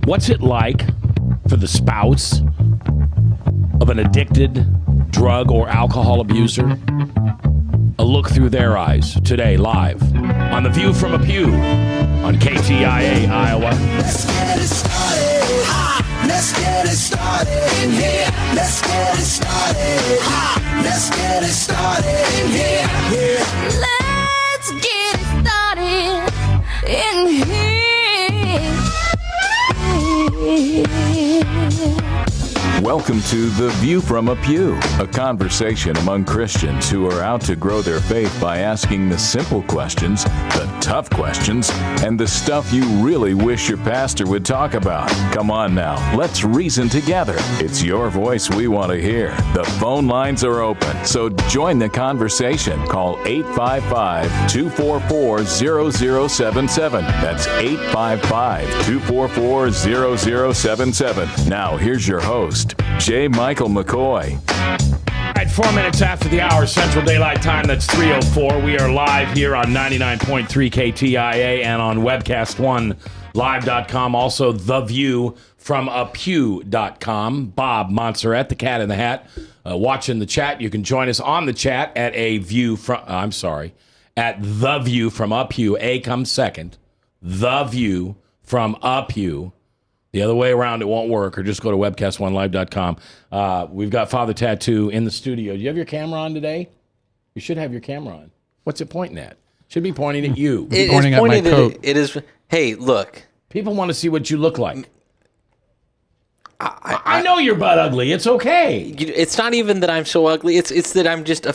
What's it like for the spouse of an addicted drug or alcohol abuser? A look through their eyes today, live on The View from a Pew on KTIA Iowa. Let's get it started. Ha! Let's get it started in here. Let's get it started. Ha! Let's get it started in here. Let's get it started in here. Welcome to The View from a Pew, a conversation among Christians who are out to grow their faith by asking the simple questions, the tough questions, and the stuff you really wish your pastor would talk about. Come on now, let's reason together. It's your voice we want to hear. The phone lines are open, so join the conversation. Call 855-244-0077. That's 855-244-0077. Now, here's your host, J. Michael McCoy. All right, 4 minutes after the hour, Central Daylight Time, that's 3:04. We are live here on 99.3 KTIA and on Webcast One, live.com. Also, theviewfromapew.com. Bob Montserrat, the cat in the hat, watching the chat. You can join us on the chat at The View from a Pew. A comes second. The View from a Pew. The other way around, it won't work, or just go to webcastonelive.com. We've got Father Tattoo in the studio. Do you have your camera on today? You should have your camera on. What's it pointing at? Should be pointing at you. It pointing is at my pointing coat. It is. Hey, look. People want to see what you look like. I know you're butt ugly. It's okay. It's not even that I'm so ugly. It's that I'm just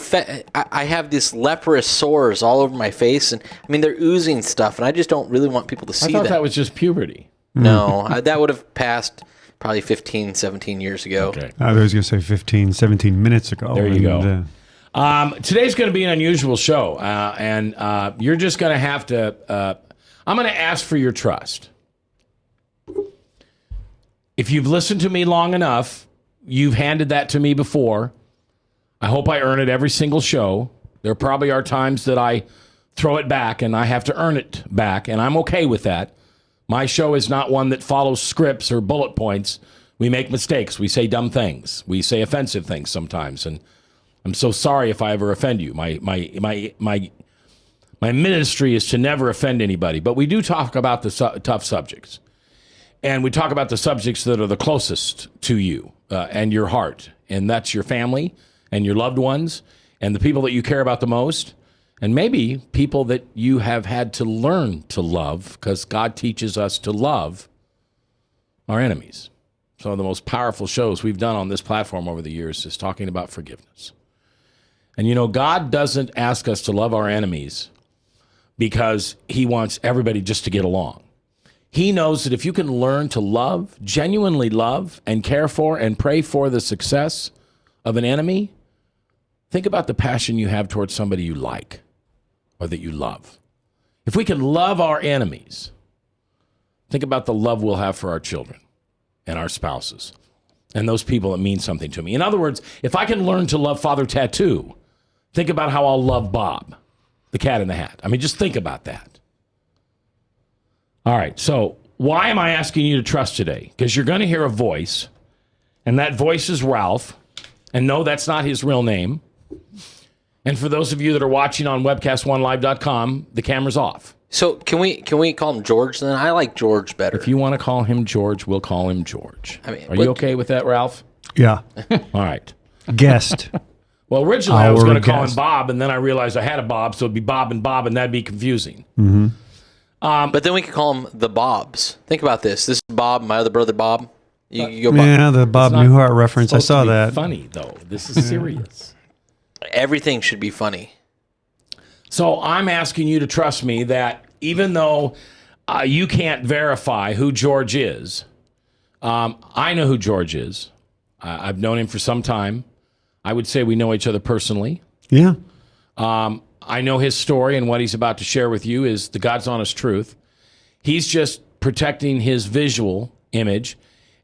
I have this leprous sores all over my face, and I mean they're oozing stuff, and I just don't really want people to see I thought that was just puberty. No, that would have passed probably 15, 17 years ago. Okay. I was going to say 15, 17 minutes ago. There you go. Today's going to be an unusual show, and you're just going to have to... I'm going to ask for your trust. If you've listened to me long enough, you've handed that to me before. I hope I earn it every single show. There probably are times that I throw it back, and I have to earn it back, and I'm okay with that. My show is not one that follows scripts or bullet points. We make mistakes. We say dumb things. We say offensive things sometimes, and I'm so sorry if I ever offend you. My ministry is to never offend anybody, but we do talk about the tough subjects, and we talk about the subjects that are the closest to you and your heart, and that's your family and your loved ones and the people that you care about the most. And maybe people that you have had to learn to love, because God teaches us to love our enemies. Some of the most powerful shows we've done on this platform over the years is talking about forgiveness. And you know, God doesn't ask us to love our enemies because he wants everybody just to get along. He knows that if you can learn to love, genuinely love, and care for and pray for the success of an enemy, think about the passion you have towards somebody you like or that you love. If we can love our enemies, think about the love we'll have for our children and our spouses and those people that mean something to me. In other words, if I can learn to love Father Tattoo, think about how I'll love Bob, the cat in the hat. I mean, just think about that. All right, so why am I asking you to trust today? Because you're going to hear a voice, and that voice is Ralph. And no, that's not his real name. And for those of you that are watching on webcastonelive.com, the camera's off. So can we call him George then? I like George better. If you want to call him George, we'll call him George. I mean, are you okay with that, Ralph? Yeah. All right. Guest. Well, originally I was going to call him guest. Bob, and then I realized I had a Bob, so it'd be Bob, and that'd be confusing. Mm-hmm. But then we could call him the Bobs. Think about this. This is Bob, my other brother Bob. You go Bob. Yeah, the Bob It's not Newhart reference. I supposed saw to be that. funny, though. This is serious. Everything should be funny. So I'm asking you to trust me that even though you can't verify who George is, I know who George is. I've known him for some time. I would say we know each other personally. Yeah. I know his story, and what he's about to share with you is the God's honest truth. He's just protecting his visual image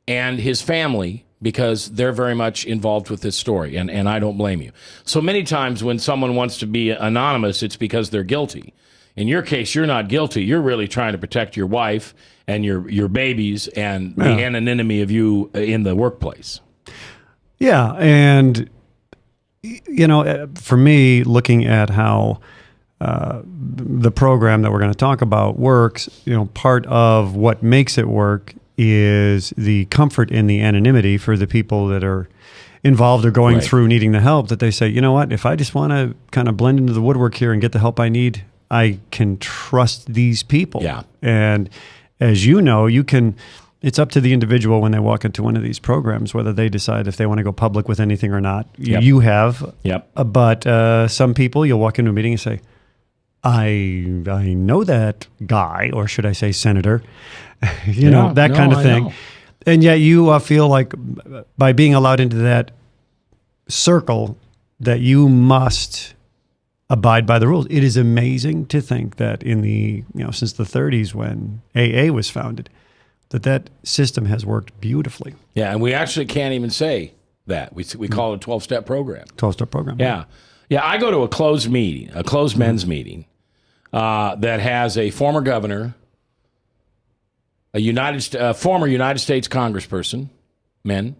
and his family because they're very much involved with this story, and I don't blame you. So many times when someone wants to be anonymous, it's because they're guilty. In your case, you're not guilty. You're really trying to protect your wife and your babies and the anonymity of you in the workplace. Yeah, and for me, looking at how the program that we're going to talk about works, part of what makes it work is the comfort in the anonymity for the people that are involved or going through needing the help, that they say, you know what, if I just want to kind of blend into the woodwork here and get the help I need, I can trust these people. Yeah. And as you know, it's up to the individual when they walk into one of these programs, whether they decide if they want to go public with anything or not. Yep. You have. Yep. But some people, you'll walk into a meeting and say, I know that guy, or should I say senator, that kind of thing. And yet you feel like by being allowed into that circle that you must abide by the rules. It is amazing to think that in the, since the 30s when AA was founded, that system has worked beautifully. Yeah, and we actually can't even say that. We call it a 12-step program. 12-step program. Yeah. Yeah, I go to a closed meeting, a closed men's meeting that has a former governor, a former United States congressperson, men,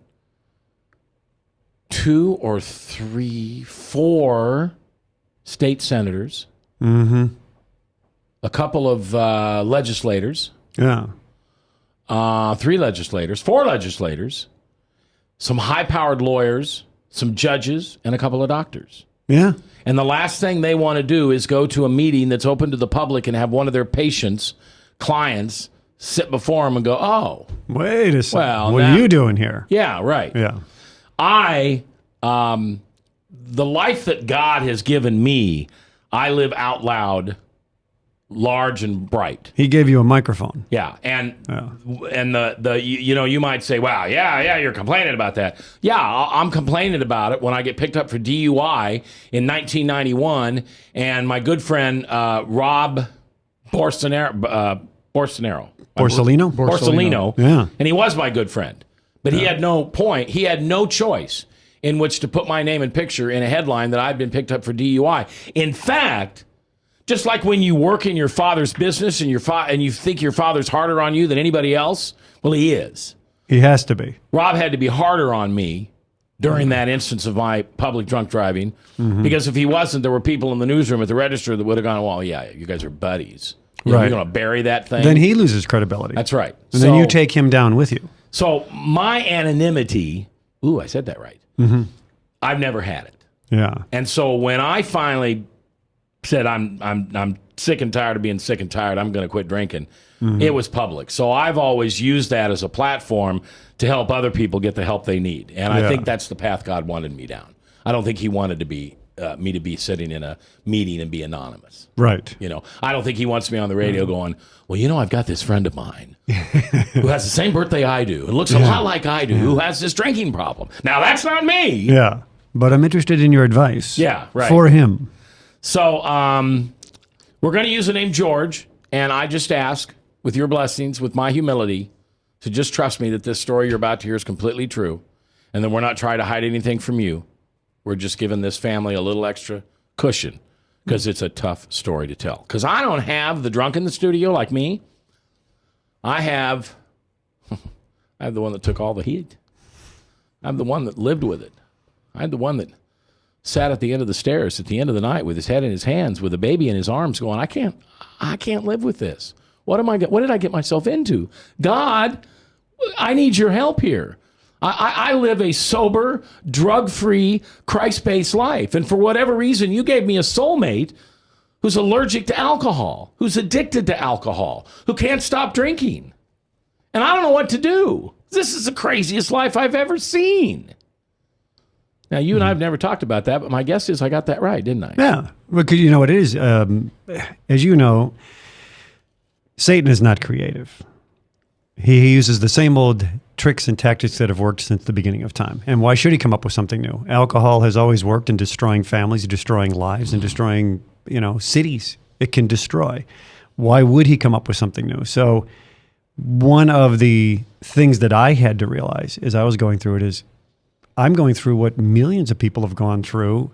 2 or 3, 4 state senators, a couple of legislators, 3 legislators, 4 legislators, some high-powered lawyers, some judges, and a couple of doctors. Yeah. And the last thing they want to do is go to a meeting that's open to the public and have one of their clients, sit before them and go, oh. Wait a second. Well, what are you doing here? Yeah, right. Yeah. The life that God has given me, I live out loud, large and bright. He gave you a microphone. Yeah, and you might say, wow, yeah, you're complaining about that. Yeah, I'm complaining about it when I get picked up for DUI in 1991, and my good friend Rob Borsellino. Yeah. And he was my good friend. But he had no choice in which to put my name and picture in a headline that I'd been picked up for DUI. In fact, just like when you work in your father's business and you think your father's harder on you than anybody else, well, he is. He has to be. Rob had to be harder on me during that instance of my public drunk driving, because if he wasn't, there were people in the newsroom at the register that would have gone, well, yeah, you guys are buddies. You're going to bury that thing? Then he loses credibility. That's right. And then you take him down with you. So my anonymity, I said that right. I've never had it. Yeah. And so when I finally said I'm sick and tired of being sick and tired, I'm going to quit drinking, it was public. So I've always used that as a platform to help other people get the help they need. And I think that's the path God wanted me down. I don't think he wanted to be me to be sitting in a meeting and be anonymous. Right. I don't think he wants me on the radio going, well, I've got this friend of mine who has the same birthday I do and looks a lot like I do, who has this drinking problem. Now, that's not me. Yeah. But I'm interested in your advice. Yeah, right. For him. So we're going to use the name George, and I just ask, with your blessings, with my humility, to just trust me that this story you're about to hear is completely true, and that we're not trying to hide anything from you. We're just giving this family a little extra cushion because it's a tough story to tell. Because I don't have the drunk in the studio like me. I have the one that took all the heat. I'm the one that lived with it. I'm the one that sat at the end of the stairs at the end of the night with his head in his hands, with a baby in his arms, going, I can't live with this. What did I get myself into? God, I need your help here. I live a sober, drug-free, Christ-based life. And for whatever reason, you gave me a soulmate who's allergic to alcohol, who's addicted to alcohol, who can't stop drinking. And I don't know what to do. This is the craziest life I've ever seen. Now, you and I have never talked about that, but my guess is I got that right, didn't I? Yeah. Because you know what it is? As you know, Satan is not creative. He uses the same old tricks and tactics that have worked since the beginning of time. And why should he come up with something new? Alcohol has always worked in destroying families, destroying lives, and destroying, cities. It can destroy. Why would he come up with something new? So one of the things that I had to realize as I was going through it is I'm going through what millions of people have gone through,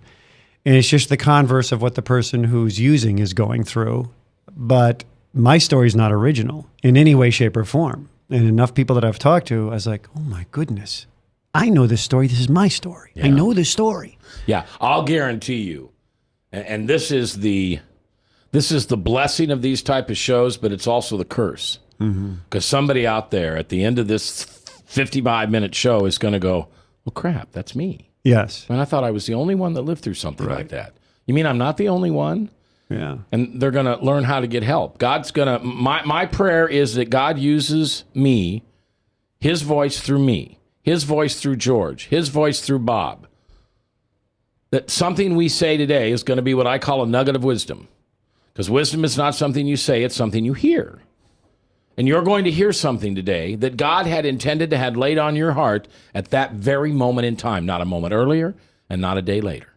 and it's just the converse of what the person who's using is going through. But my story is not original in any way, shape, or form. And enough people that I've talked to, I was like, oh my goodness, I know this story. This is my story. Yeah. I know this story. Yeah, I'll guarantee you, and this is the blessing of these type of shows, but it's also the curse. Because somebody out there at the end of this 55-minute show is going to go, well, crap, that's me. Yes. And I thought I was the only one that lived through something like that. You mean I'm not the only one? Yeah. And they're going to learn how to get help. God's going to, my prayer is that God uses me, his voice through me, his voice through George, his voice through Bob. That something we say today is going to be what I call a nugget of wisdom. Because wisdom is not something you say, it's something you hear. And you're going to hear something today that God had intended to have laid on your heart at that very moment in time, not a moment earlier and not a day later.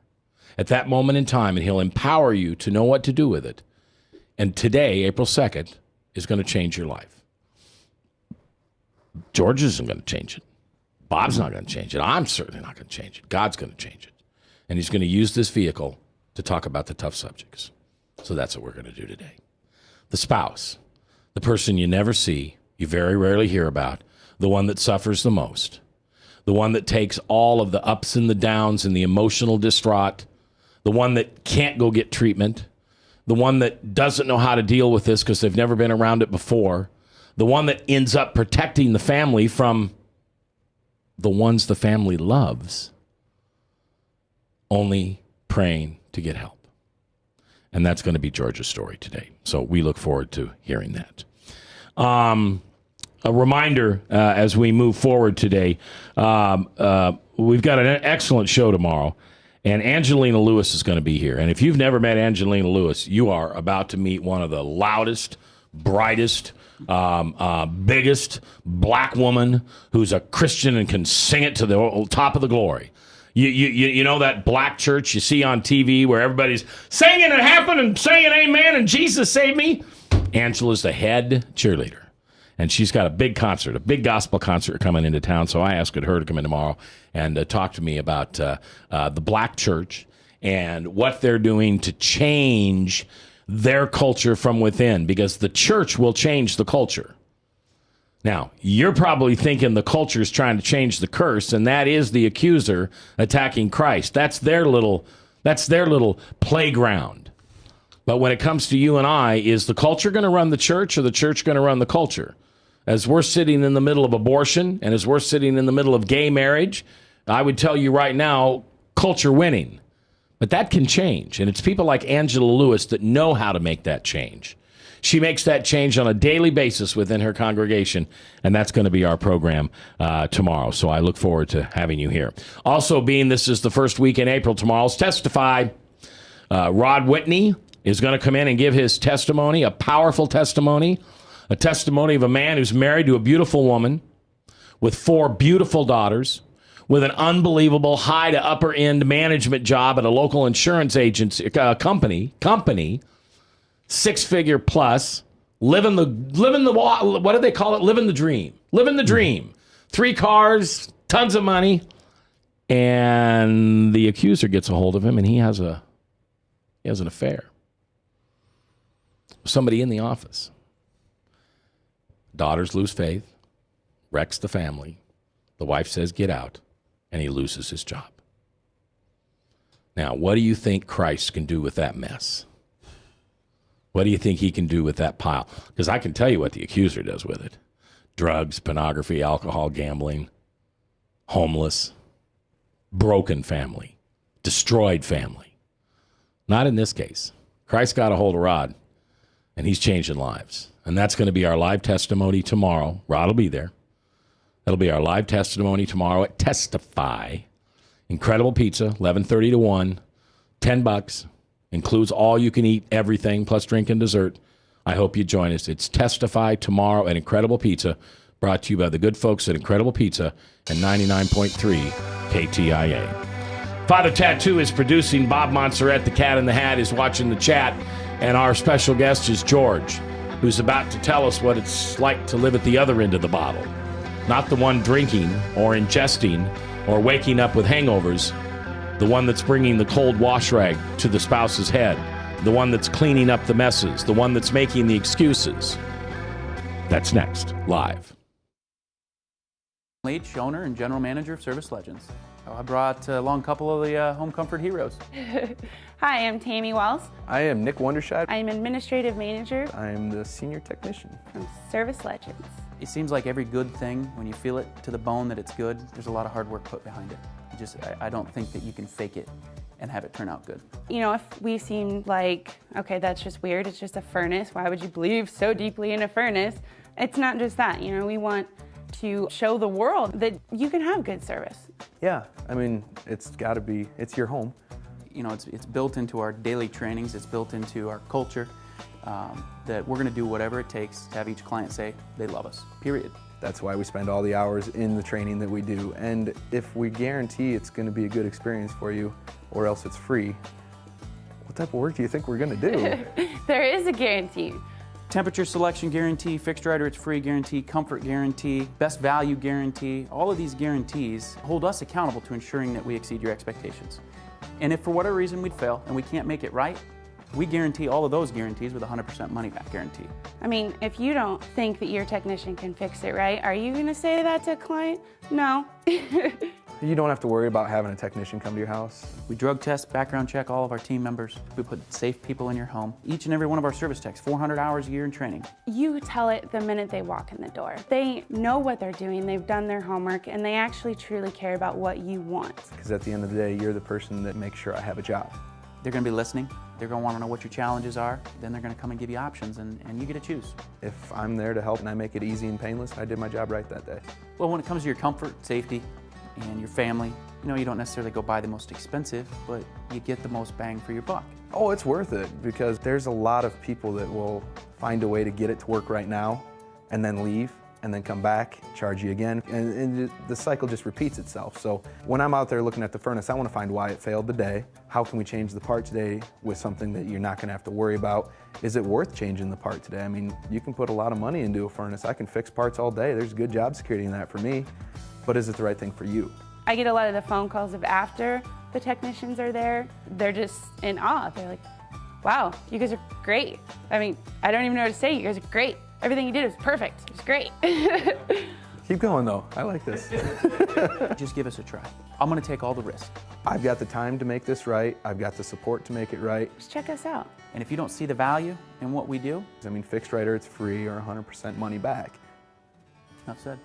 At that moment in time, and he'll empower you to know what to do with it. And today, April 2nd, is going to change your life. George isn't going to change it. Bob's not going to change it. I'm certainly not going to change it. God's going to change it. And he's going to use this vehicle to talk about the tough subjects. So that's what we're going to do today. The spouse, the person you never see, you very rarely hear about, the one that suffers the most, the one that takes all of the ups and the downs and the emotional distraught, the one that can't go get treatment, the one that doesn't know how to deal with this because they've never been around it before, the one that ends up protecting the family from the ones the family loves, only praying to get help. And that's going to be George's story today. So we look forward to hearing that. A reminder as we move forward today, we've got an excellent show tomorrow. And Angelina Lewis is going to be here. And if you've never met Angelina Lewis, you are about to meet one of the loudest, brightest, biggest black woman who's a Christian and can sing it to the top of the glory. You know that black church you see on TV where everybody's singing and happen and saying amen and Jesus save me? Angela's the head cheerleader. And she's got a big concert, a big gospel concert coming into town. So I asked her to come in tomorrow and talk to me about the black church and what they're doing to change their culture from within, because the church will change the culture. Now, you're probably thinking the culture is trying to change the curse, and that is the accuser attacking Christ. That's their little playground. But when it comes to you and I, is the culture going to run the church or the church going to run the culture? As we're sitting in the middle of abortion and as we're sitting in the middle of gay marriage, I would tell you right now, culture winning. But that can change. And it's people like Angela Lewis that know how to make that change. She makes that change on a daily basis within her congregation, and that's going to be our program tomorrow. So I look forward to having you here. Also, being this is the first week in April, tomorrow's Testify. Rod Whitney is going to come in and give his testimony, a powerful testimony, a testimony of a man who's married to a beautiful woman with 4 beautiful daughters, with an unbelievable high to upper end management job at a local insurance agency company, 6-figure plus, living the what do they call it? Living the dream. 3 cars, tons of money, and the accuser gets a hold of him, and he has an affair. Somebody in the office. Daughters lose faith, wrecks the family. The wife says, get out, and he loses his job. Now, what do you think Christ can do with that mess? What do you think he can do with that pile? Because I can tell you what the accuser does with it. Drugs, pornography, alcohol, gambling, homeless, broken family, destroyed family. Not in this case. Christ got a hold of Rod, and he's changing lives. And that's going to be our live testimony tomorrow. Rod will be there. That'll be our live testimony tomorrow at Testify. Incredible pizza, 11:30 to 1, $10. Includes all you can eat, everything, plus drink and dessert. I hope you join us. It's Testify tomorrow at Incredible Pizza, brought to you by the good folks at Incredible Pizza and 99.3 KTIA. Father Tattoo is producing. Bob Montserrat, the Cat in the Hat, is watching the chat. And our special guest is George, who's about to tell us what it's like to live at the other end of the bottle. Not the one drinking or ingesting or waking up with hangovers, the one that's bringing the cold wash rag to the spouse's head, the one that's cleaning up the messes, the one that's making the excuses. That's next, live. Leach, owner and general manager of Service Legends. I brought along a couple of the home comfort heroes. Hi, I'm Tammy Wells. I am Nick Wondershide. I'm administrative manager I am the senior technician. from Service Legends. It seems like every good thing, when you feel it to the bone that it's good, there's a lot of hard work put behind it. I don't think that you can fake it and have it turn out good. You know, if we seem like, okay, that's just weird, it's just a furnace, why would you believe so deeply in a furnace? It's not just that, you know, we want to show the world that you can have good service. Yeah, I mean, it's got to be, it's your home. You know, it's built into our daily trainings, it's built into our culture, that we're gonna do whatever it takes to have each client say they love us, period. That's why we spend all the hours in the training that we do. And if we guarantee it's going to be a good experience for you, or else it's free, what type of work do you think we're going to do? There is a guarantee. Temperature selection guarantee, fixed right or it's free guarantee, comfort guarantee, best value guarantee. All of these guarantees hold us accountable to ensuring that we exceed your expectations. And if for whatever reason we'd fail and we can't make it right, we guarantee all of those guarantees with a 100% money back guarantee. I mean, if you don't think that your technician can fix it right, are you gonna say that to a client? No. You don't have to worry about having a technician come to your house. We drug test, background check all of our team members. We put safe people in your home. Each and every one of our service techs, 400 hours a year in training. You tell it the minute they walk in the door. They know what they're doing, they've done their homework, and they actually truly care about what you want. Because at the end of the day, you're the person that makes sure I have a job. They're gonna be listening. They're gonna wanna know what your challenges are. Then they're gonna come and give you options, and you get to choose. If I'm there to help and I make it easy and painless, I did my job right that day. Well, when it comes to your comfort, safety, and your family, you know, you don't necessarily go buy the most expensive, but you get the most bang for your buck. Oh, it's worth it, because there's a lot of people that will find a way to get it to work right now and then leave and then come back, charge you again, and the cycle just repeats itself. So when I'm out there looking at the furnace, I want to find why it failed today. How can we change the part today with something that you're not going to have to worry about? Is it worth changing the part today? I mean, you can put a lot of money into a furnace. I can fix parts all day. There's good job security in that for me, but is it the right thing for you? I get a lot of the phone calls of after the technicians are there. They're just in awe. They're like, wow, you guys are great. I mean, I don't even know what to say. You guys are great. Everything you did was perfect. It was great. Keep going though, I like this. Just give us a try. I'm gonna take all the risk. I've got the time to make this right. I've got the support to make it right. Just check us out. And if you don't see the value in what we do, I mean, fixed right or it's free or 100% money back. enough said.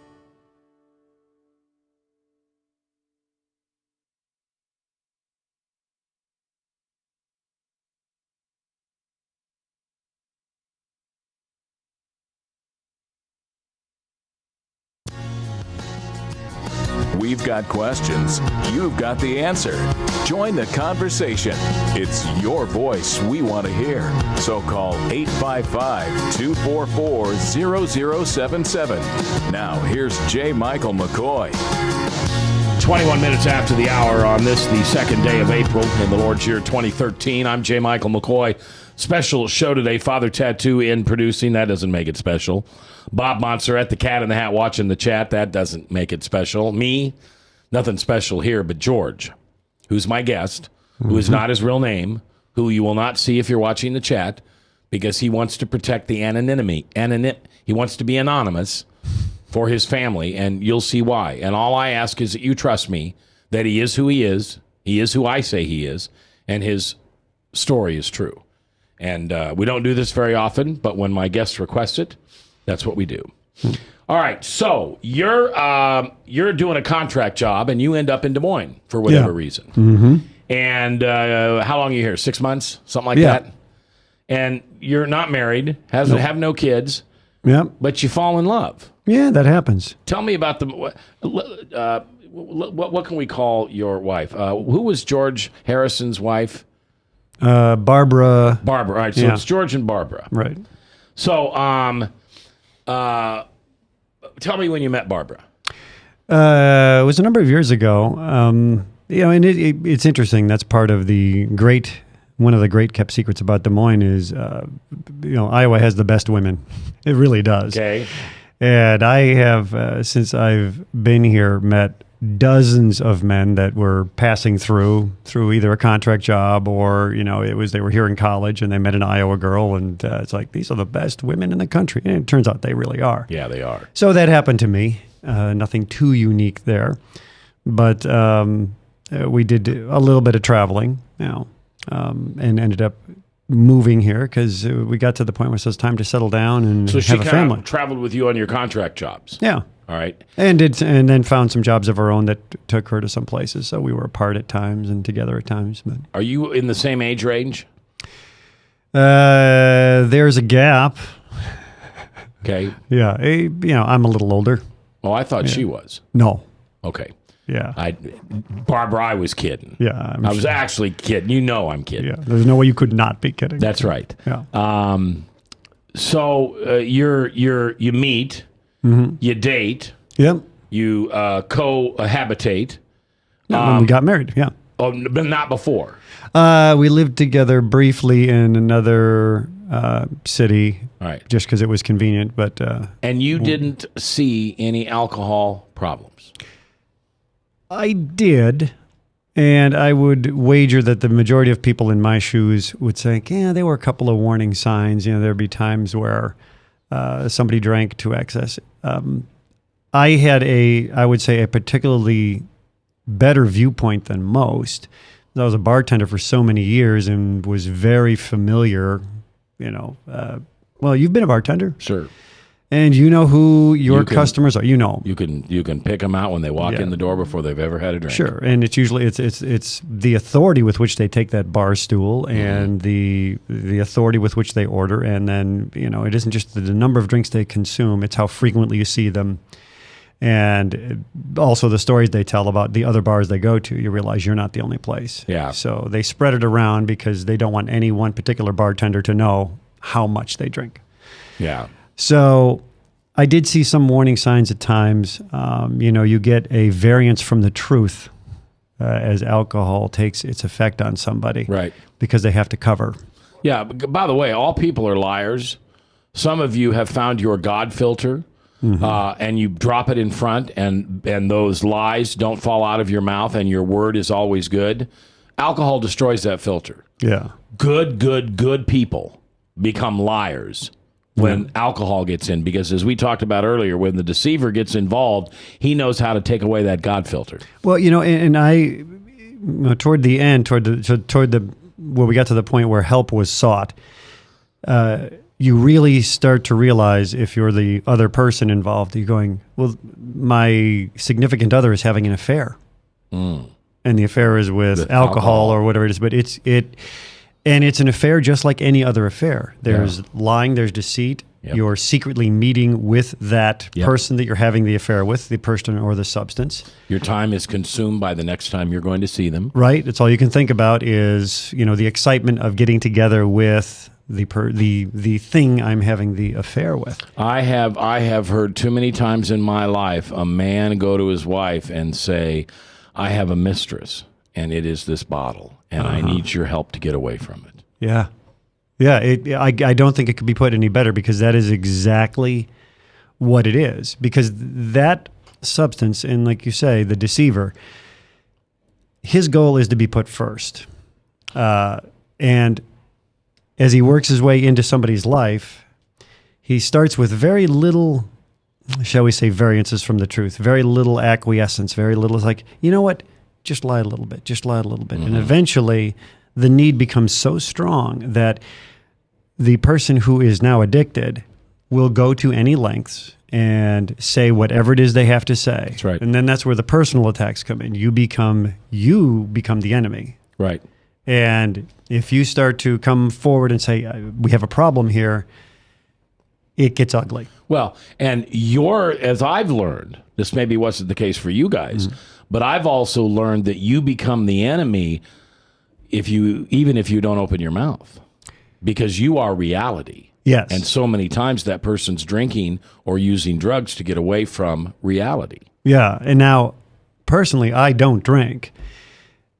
We've got questions. You've got the answer. Join the conversation. It's your voice we want to hear. So call 855-244-0077. Now, here's J. Michael McCoy. 21 minutes after the hour on this, the second day of April in the Lord's year 2013. I'm J. Michael McCoy. Special show today, Father Tattoo in producing. That doesn't make it special. Bob Montserrat, the cat in the hat watching the chat. That doesn't make it special. Me, nothing special here, but George, who's my guest, who is not his real name, who you will not see if you're watching the chat, because he wants to protect the anonymity. He wants to be anonymous for his family, and you'll see why. And all I ask is that you trust me, that he is who I say he is, and his story is true. And we don't do this very often, but when my guests request it, that's what we do. All right, so you're doing a contract job, and you end up in Des Moines for whatever reason. Mm-hmm. And how long are you here? 6 months, something like that. And you're not married, have no kids. Yeah. But you fall in love. Yeah, that happens. Tell me about what can we call your wife? Who was George Harrison's wife? Barbara. Barbara. All right, so it's George and Barbara. Right. So, tell me when you met Barbara. It was a number of years ago. And it's interesting. That's part of one of the great kept secrets about Des Moines is, Iowa has the best women. It really does. Okay. And I have, since I've been here, met dozens of men that were passing through either a contract job or, they were here in college and they met an Iowa girl, and it's like, these are the best women in the country. And it turns out they really are. Yeah, they are. So that happened to me. Nothing too unique there. But we did a little bit of traveling, and ended up moving here because we got to the point where it was time to settle down and So she have a family. kind of traveled with you on your contract jobs. Yeah. All right. And then found some jobs of our own that took her to some places. So we were apart at times and together at times. But Are you in the same age range? there's a gap. Okay. Yeah. I'm a little older. Oh, I thought she was. No. Okay. Yeah. Barbara, I was kidding. Yeah. I was actually kidding. You know I'm kidding. Yeah. There's no way you could not be kidding. That's right. Yeah. So you meet, you date, Yep. you cohabitate. When we got married. Yeah. Oh, but not before. We lived together briefly in another city, All right. just because it was convenient. But And you didn't see any alcohol problems. I did, and I would wager that the majority of people in my shoes would say, "Yeah, there were a couple of warning signs. There'd be times where somebody drank to excess." I had I would say, a particularly better viewpoint than most. I was a bartender for so many years and was very familiar. Well, you've been a bartender, Sure. and you know who your You can- customers are. You can pick them out when they walk Yeah. in the door before they've ever had a drink. Sure, and it's usually it's the authority with which they take that bar stool and the authority with which they order, and then it isn't just the number of drinks they consume; it's how frequently you see them, and also the stories they tell about the other bars they go to. You realize you're not the only place. Yeah. So they spread it around because they don't want any one particular bartender to know how much they drink. Yeah. So I did see some warning signs at times. You get a variance from the truth as alcohol takes its effect on somebody. Right. Because they have to cover. Yeah. By the way, all people are liars. Some of you have found your God filter, and you drop it in front, and those lies don't fall out of your mouth, and your word is always good. Alcohol destroys that filter. Yeah. Good people become liars when alcohol gets in, because as we talked about earlier, when the deceiver gets involved, he knows how to take away that God filter. Well, and I, toward the end, toward where we got to the point where help was sought, you really start to realize, if you're the other person involved, you're going, well, my significant other is having an affair. And the affair is with alcohol or whatever it is, but it's an affair just like any other affair. There's lying, there's deceit. Yep. You're secretly meeting with that person that you're having the affair with, the person or the substance. Your time is consumed by the next time you're going to see them. Right. It's all you can think about is, the excitement of getting together with the thing I'm having the affair with. I have heard too many times in my life a man go to his wife and say, "I have a mistress, and it is this bottle, and I need your help to get away from it." Yeah. Yeah. I don't think it could be put any better, because that is exactly what it is. Because that substance, and like you say, the deceiver, his goal is to be put first. And as he works his way into somebody's life, he starts with very little, shall we say, variances from the truth, very little acquiescence, very little. It's like, you know what? Just lie a little bit, just lie a little bit. And eventually the need becomes so strong that the person who is now addicted will go to any lengths and say whatever it is they have to say. That's right. And then that's where the personal attacks come in. You become the enemy. Right. And if you start to come forward and say, we have a problem here, it gets ugly. Well, and as I've learned, this maybe wasn't the case for you guys, but I've also learned that you become the enemy even if you don't open your mouth, because you are reality. Yes. And so many times that person's drinking or using drugs to get away from reality. Yeah. And now, personally, I don't drink.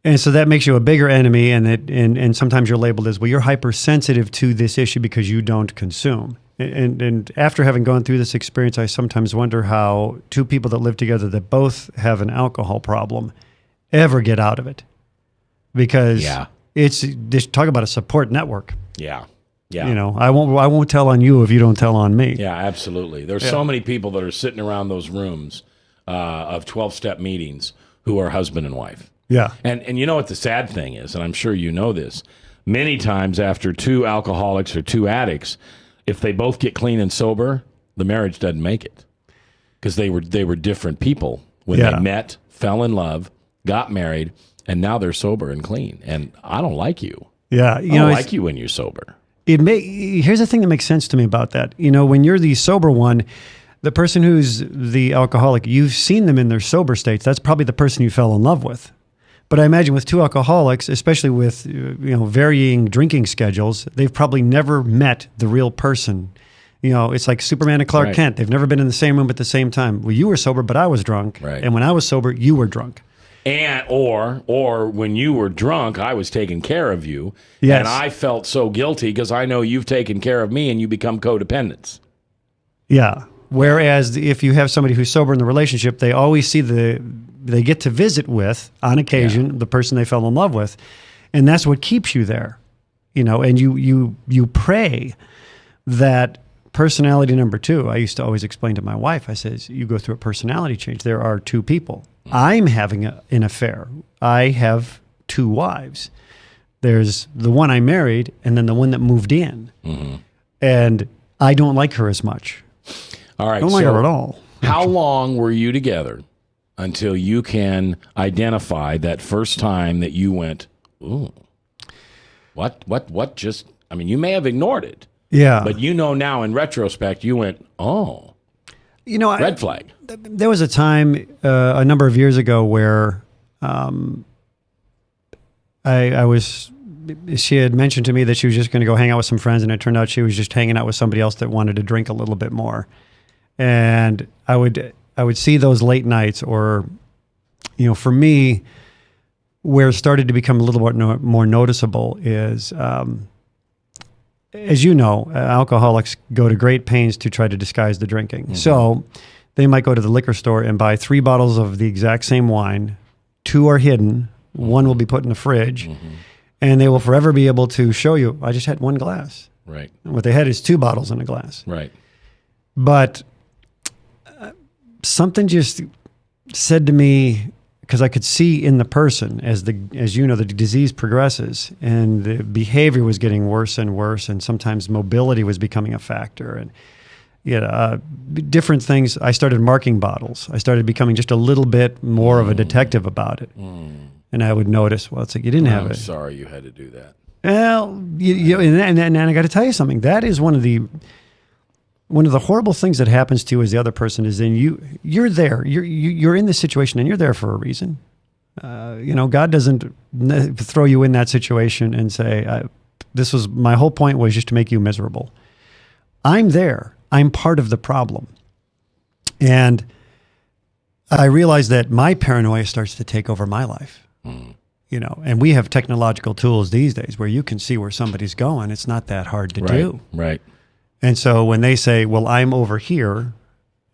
And so that makes you a bigger enemy, and sometimes you're labeled as, well, you're hypersensitive to this issue because you don't consume. And after having gone through this experience, I sometimes wonder how two people that live together that both have an alcohol problem ever get out of it. Because it's just talk about a support network. Yeah. Yeah. You know, I won't tell on you if you don't tell on me. Yeah, absolutely. There's so many people that are sitting around those rooms of 12-step meetings who are husband and wife. Yeah. And you know what the sad thing is, and I'm sure you know this, many times after two alcoholics or two addicts, if they both get clean and sober, the marriage doesn't make it. Because they were different people when they met, fell in love, got married, and now they're sober and clean. And I don't like you. Yeah. I don't like you when you're sober. Here's the thing that makes sense to me about that. You know, when you're the sober one, the person who's the alcoholic, you've seen them in their sober states. That's probably the person you fell in love with. But I imagine with two alcoholics, especially with varying drinking schedules, they've probably never met the real person. You know, it's like Superman and Clark Kent. They've never been in the same room at the same time. Well, you were sober, but I was drunk. Right. And when I was sober, you were drunk. And or when you were drunk, I was taking care of you. Yes. And I felt so guilty because I know you've taken care of me and you become codependents. Yeah. Whereas if you have somebody who's sober in the relationship, they always see they get to visit with, on occasion, the person they fell in love with. And that's what keeps you there. You know, and you pray that personality number two. I used to always explain to my wife, I says, you go through a personality change. There are two people. I'm having an affair. I have two wives. There's the one I married and then the one that moved in. Mm-hmm. And I don't like her as much. All right. I don't like her at all. How long were you together until you can identify that first time that you went, ooh, what just, I mean, you may have ignored it. Yeah. But you know now in retrospect, you went, oh. You know, red flag. There was a time a number of years ago where she had mentioned to me that she was just going to go hang out with some friends, and it turned out she was just hanging out with somebody else that wanted to drink a little bit more. And I would see those late nights, or, you know, for me, where it started to become a little bit more noticeable is, as you know, alcoholics go to great pains to try to disguise the drinking. Mm-hmm. So they might go to the liquor store and buy 3 bottles of the exact same wine. 2 are hidden. 1 will be put in the fridge. Mm-hmm. And they will forever be able to show you, I just had 1 glass. Right. And what they had is 2 bottles in a glass. Right. But something just said to me, because I could see in the person as you know, the disease progresses and the behavior was getting worse and worse, and sometimes mobility was becoming a factor, and different things. I started marking bottles. I started becoming just a little bit more of a detective about it, and I would notice, well, it's like you didn't have it. I'm sorry you had to do that. Well, and I got to tell you something. That is one of the horrible things that happens to you as the other person is then you're there. You're in this situation and you're there for a reason. God doesn't throw you in that situation and say, this was my whole point was just to make you miserable. I'm there. I'm part of the problem. And I realized that my paranoia starts to take over my life. And we have technological tools these days where you can see where somebody's going. It's not that hard to do. Right. And so when they say, well, I'm over here,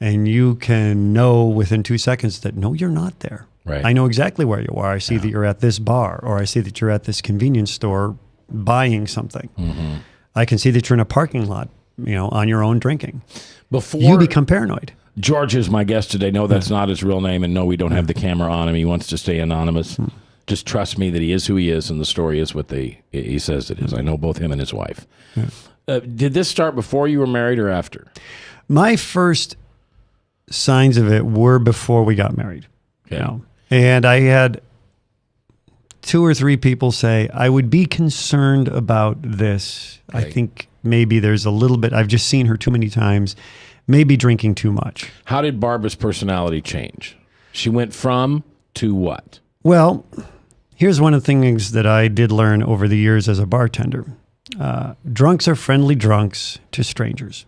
and you can know within 2 seconds that, no, you're not there. Right. I know exactly where you are. I see that you're at this bar, or I see that you're at this convenience store buying something. Mm-hmm. I can see that you're in a parking lot, on your own drinking. Before you become paranoid. George is my guest today. No, that's not his real name, and no, we don't have the camera on him. He wants to stay anonymous. Just trust me that he is who he is, and the story is what he says it is. I know both him and his wife. Yeah. Did this start before you were married or after? My first signs of it were before we got married. Okay. And I had 2 or 3 people say, I would be concerned about this. Okay. I think maybe there's a little bit, I've just seen her too many times, maybe drinking too much. How did Barbara's personality change? She went from to what? Well, here's one of the things that I did learn over the years as a bartender. Drunks are friendly drunks to strangers.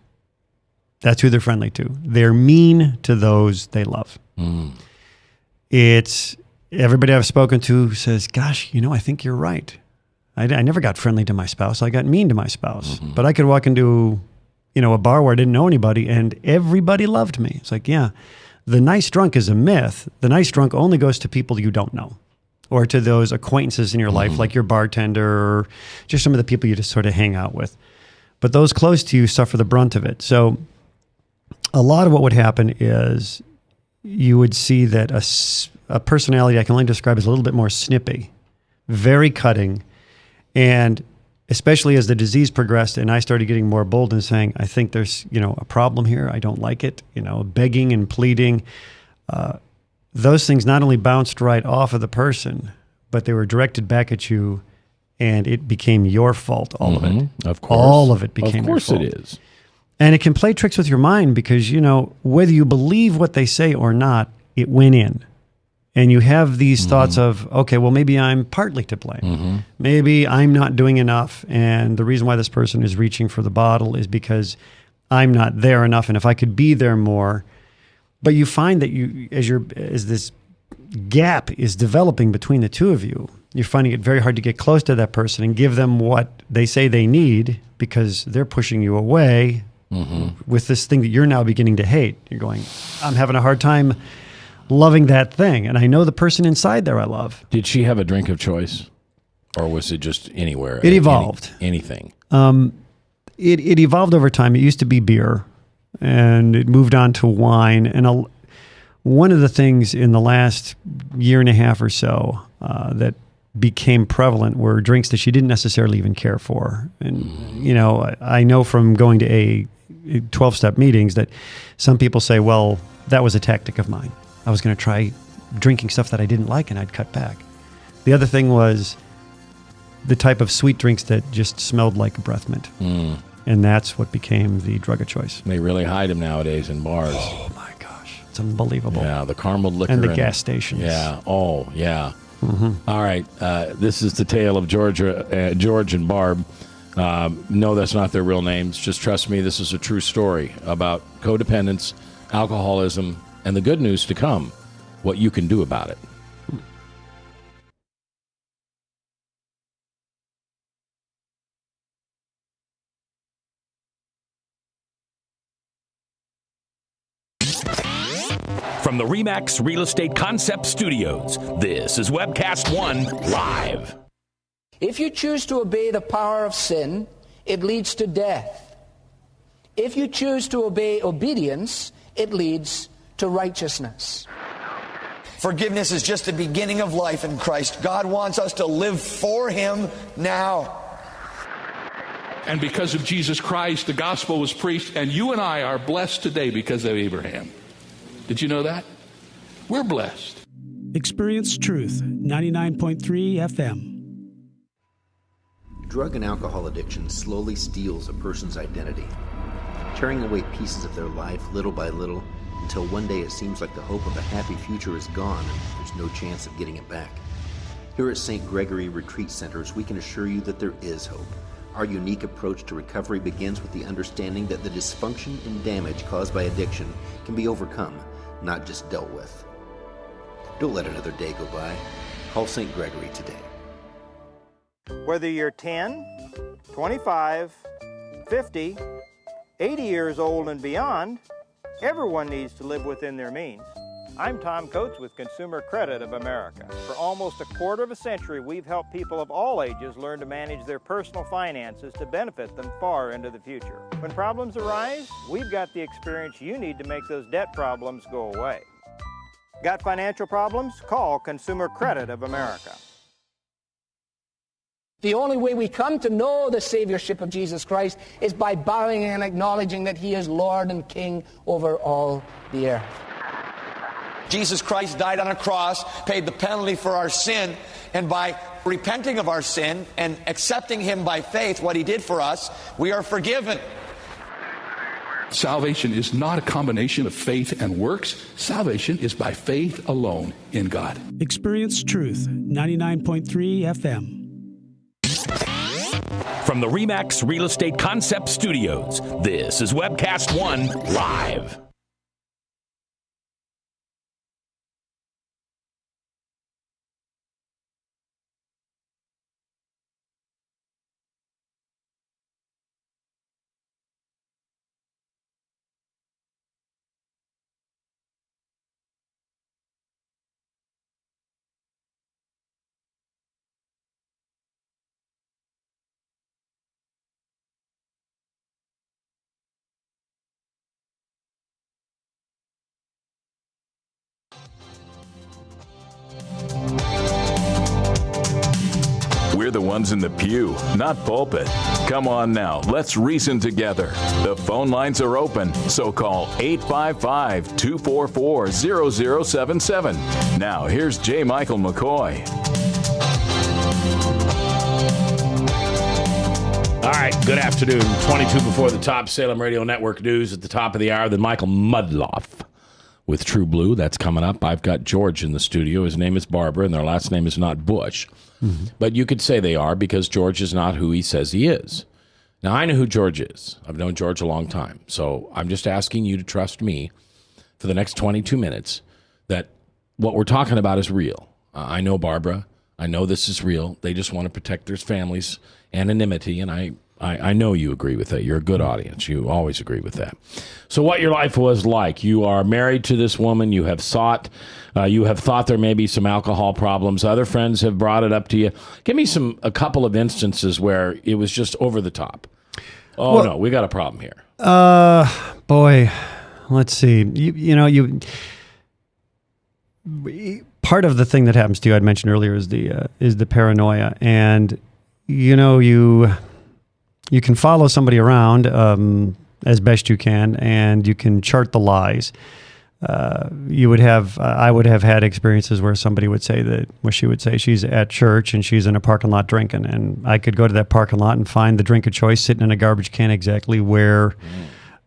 That's who they're friendly to. They're mean to those they love. It's everybody I've spoken to says, gosh, I think you're right. I never got friendly to my spouse. I got mean to my spouse. Mm-hmm. But I could walk into a bar where I didn't know anybody, and everybody loved me. It's like, yeah, the nice drunk is a myth. The nice drunk only goes to people you don't know, or to those acquaintances in your life, like your bartender, or just some of the people you just sort of hang out with. But those close to you suffer the brunt of it. So a lot of what would happen is you would see that a personality I can only describe as a little bit more snippy, very cutting, and especially as the disease progressed and I started getting more bold and saying, I think there's, a problem here. I don't like it, begging and pleading. Those things not only bounced right off of the person, but they were directed back at you, and it became your fault, all of it. Of course. All of it became your fault. Of course it is. And it can play tricks with your mind because, whether you believe what they say or not, it went in. And you have these thoughts of, okay, well, maybe I'm partly to blame. Maybe I'm not doing enough. And the reason why this person is reaching for the bottle is because I'm not there enough. And if I could be there more. But you find that as this gap is developing between the two of you, you're finding it very hard to get close to that person and give them what they say they need because they're pushing you away with this thing that you're now beginning to hate. You're going, I'm having a hard time loving that thing. And I know the person inside there I love. Did she have a drink of choice? Or was it just anywhere? It evolved. Anything? It evolved over time. It used to be beer, and it moved on to wine. And one of the things in the last year and a half or so that became prevalent were drinks that she didn't necessarily even care for. And, I know from going to 12-step meetings that some people say, well, that was a tactic of mine. I was going to try drinking stuff that I didn't like, and I'd cut back. The other thing was the type of sweet drinks that just smelled like breath mint. And that's what became the drug of choice. They really hide them nowadays in bars. Oh, my gosh. It's unbelievable. Yeah, the caramel liquor. And the gas stations. Yeah. Oh, yeah. All right. This is the tale of George and Barb. No, that's not their real names. Just trust me, this is a true story about codependence, alcoholism, and the good news to come, what you can do about it. From the RE/MAX Real Estate Concept Studios, this is Webcast One Live. If you choose to obey the power of sin, it leads to death. If you choose to obey obedience, it leads to righteousness. Forgiveness is just the beginning of life in Christ. God wants us to live for Him now. And because of Jesus Christ, the gospel was preached, and you and I are blessed today because of Abraham. Did you know that? We're blessed. Experience Truth, 99.3 FM. Drug and alcohol addiction slowly steals a person's identity, tearing away pieces of their life little by little until one day it seems like the hope of a happy future is gone and there's no chance of getting it back. Here at St. Gregory Retreat Centers, we can assure you that there is hope. Our unique approach to recovery begins with the understanding that the dysfunction and damage caused by addiction can be overcome, not just dealt with. Don't let another day go by. Call St. Gregory today. Whether you're 10, 25, 50, 80 years old and beyond, everyone needs to live within their means. I'm Tom Coates with Consumer Credit of America. For almost a quarter of a century, we've helped people of all ages learn to manage their personal finances to benefit them far into the future. When problems arise, we've got the experience you need to make those debt problems go away. Got financial problems? Call Consumer Credit of America. The only way we come to know the Saviorship of Jesus Christ is by bowing and acknowledging that He is Lord and King over all the earth. Jesus Christ died on a cross, paid the penalty for our sin, and by repenting of our sin and accepting Him by faith, what He did for us, we are forgiven. Salvation is not a combination of faith and works. Salvation is by faith alone in God. Experience Truth, 99.3 FM. From the RE/MAX Real Estate Concept Studios, this is Webcast One Live. We're the ones in the pew, not pulpit. Come on now, let's reason together. The phone lines are open, so call 855-244-0077. Now, here's J. Michael McCoy. All right, good afternoon. 22 before the top, Salem Radio Network news at the top of the hour. Then Michael Mudloff with True Blue. That's coming up. I've got George in the studio. His name is Barbara, and their last name is not Bush. Mm-hmm. But you could say they are because George is not who he says he is. Now, I know who George is. I've known George a long time. So I'm just asking you to trust me for the next 22 minutes that what we're talking about is real. I know Barbara. I know this is real. They just want to protect their family's anonymity, and I know you agree with that. You're a good audience. You always agree with that. So what your life was like. You are married to this woman. You have thought there may be some alcohol problems. Other friends have brought it up to you. Give me a couple of instances where it was just over the top. Oh, no, we got a problem here. Boy, let's see. Part of the thing that happens to you, I'd mentioned earlier, is the paranoia. And, you can follow somebody around as best you can, and you can chart the lies. I would have had experiences where somebody would say she would say she's at church and she's in a parking lot drinking, and I could go to that parking lot and find the drink of choice sitting in a garbage can exactly where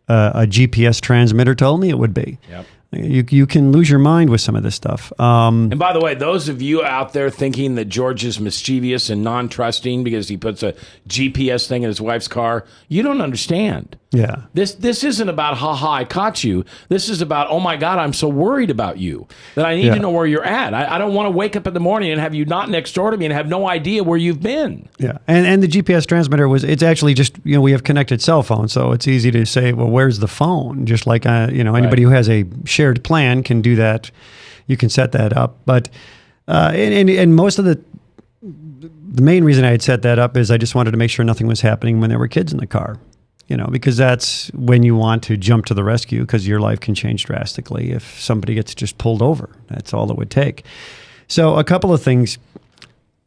a GPS transmitter told me it would be. Yep. You can lose your mind with some of this stuff. And by the way, those of you out there thinking that George is mischievous and non-trusting because he puts a GPS thing in his wife's car, you don't understand. Yeah. This isn't about, I caught you. This is about, oh my God, I'm so worried about you that I need to know where you're at. I don't want to wake up in the morning and have you not next door to me and have no idea where you've been. Yeah. And the GPS transmitter it's actually just, we have connected cell phones, so it's easy to say, well, where's the phone? Just like, anybody who has a shared plan can do that. You can set that up. But, and most of the main reason I had set that up is I just wanted to make sure nothing was happening when there were kids in the car. Because that's when you want to jump to the rescue, because your life can change drastically if somebody gets just pulled over. That's all it would take. So a couple of things.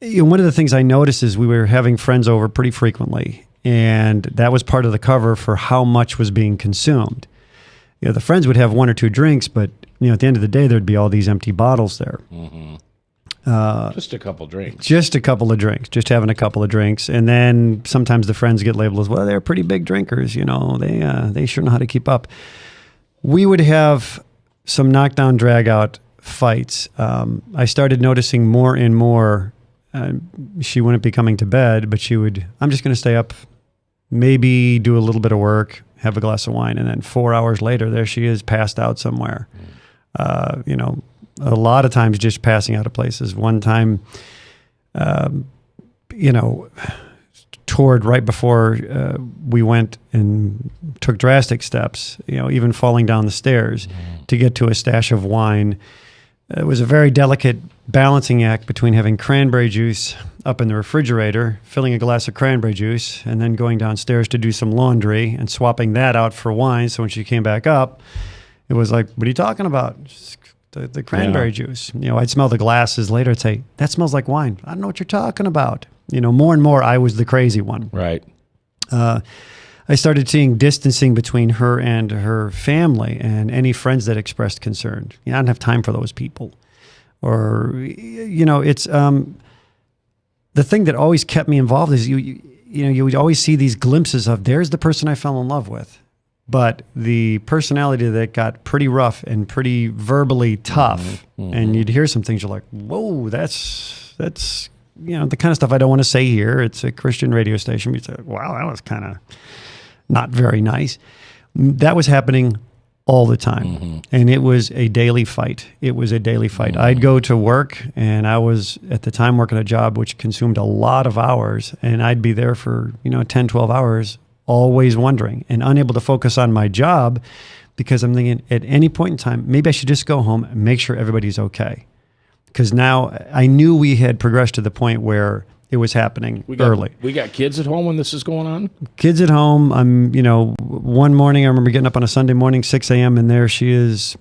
One of the things I noticed is we were having friends over pretty frequently, and that was part of the cover for how much was being consumed. The friends would have one or two drinks, but at the end of the day, there'd be all these empty bottles there. Mm-hmm. Just a couple drinks. Just a couple of drinks. Just having a couple of drinks. And then sometimes the friends get labeled as, well, they're pretty big drinkers. They sure know how to keep up. We would have some knockdown, drag-out fights. I started noticing more and more. She wouldn't be coming to bed, but I'm just going to stay up, maybe do a little bit of work, have a glass of wine, and then 4 hours later, there she is, passed out somewhere. A lot of times just passing out of places. One time, toward right before we went and took drastic steps, even falling down the stairs to get to a stash of wine. It was a very delicate balancing act between having cranberry juice up in the refrigerator, filling a glass of cranberry juice, and then going downstairs to do some laundry and swapping that out for wine. So when she came back up, it was like, what are you talking about? The cranberry juice. I'd smell the glasses later and say, that smells like wine. I don't know what you're talking about. More and more, I was the crazy one. Right. I started seeing distancing between her and her family and any friends that expressed concern. I don't have time for those people. Or, it's the thing that always kept me involved is you would always see these glimpses of, there's the person I fell in love with. But the personality that got pretty rough and pretty verbally tough, and you'd hear some things, you're like, whoa, that's the kind of stuff I don't want to say here. It's a Christian radio station. You'd say, wow, that was kind of not very nice. That was happening all the time, and it was a daily fight. I'd go to work, and I was, at the time, working a job which consumed a lot of hours, and I'd be there for, 10, 12 hours, always wondering and unable to focus on my job because I'm thinking at any point in time, maybe I should just go home and make sure everybody's okay. Because now I knew we had progressed to the point where it was happening early. We got kids at home when this is going on? Kids at home. One morning I remember getting up on a Sunday morning, 6 a.m., and there she is.